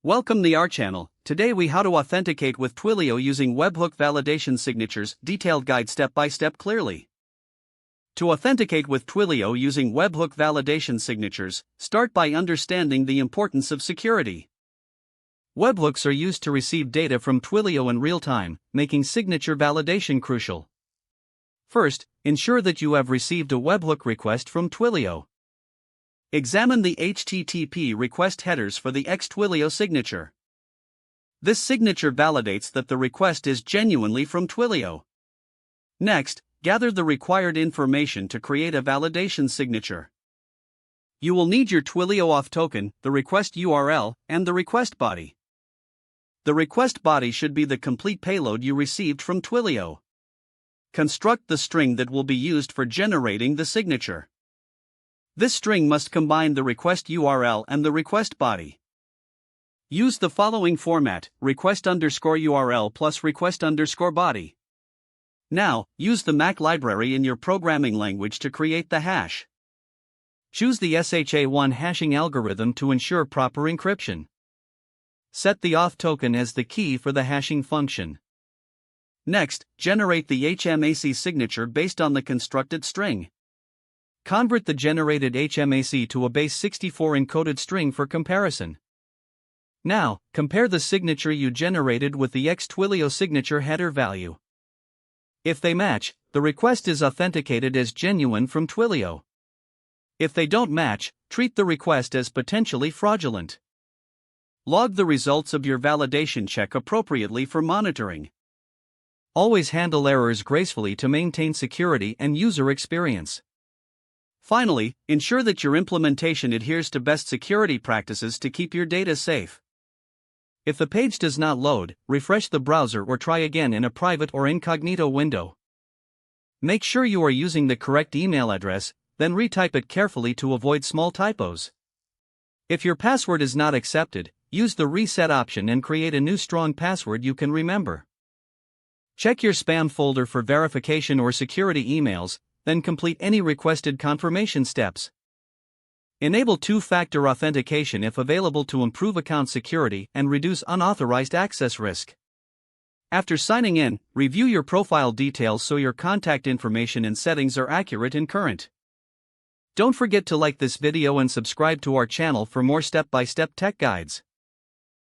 Welcome to our channel. Today we how to authenticate with Twilio using Webhook validation signatures, detailed guide step by step clearly. To authenticate with Twilio using Webhook validation signatures, start by understanding the importance of security. Webhooks are used to receive data from Twilio in real time, making signature validation crucial. First, ensure that you have received a webhook request from Twilio. Examine the HTTP request headers for the Twilio signature. This signature validates that the request is genuinely from Twilio. Next, gather the required information to create a validation signature. You will need your Twilio auth token, the request URL, and the request body. The request body should be the complete payload you received from Twilio. Construct the string that will be used for generating the signature. This string must combine the request URL and the request body. Use the following format: request_URL plus request_body. Now, use the Mac library in your programming language to create the hash. Choose the SHA-1 hashing algorithm to ensure proper encryption. Set the auth token as the key for the hashing function. Next, generate the HMAC signature based on the constructed string. Convert the generated HMAC to a base 64 encoded string for comparison. Now, compare the signature you generated with the Twilio signature header value. If they match, the request is authenticated as genuine from Twilio. If they don't match, treat the request as potentially fraudulent. Log the results of your validation check appropriately for monitoring. Always handle errors gracefully to maintain security and user experience. Finally, ensure that your implementation adheres to best security practices to keep your data safe. If the page does not load, refresh the browser or try again in a private or incognito window. Make sure you are using the correct email address, then retype it carefully to avoid small typos. If your password is not accepted, use the reset option and create a new strong password you can remember. Check your spam folder for verification or security emails, then complete any requested confirmation steps. Enable two-factor authentication if available to improve account security and reduce unauthorized access risk. After signing in, review your profile details so your contact information and settings are accurate and current. Don't forget to like this video and subscribe to our channel for more step-by-step tech guides.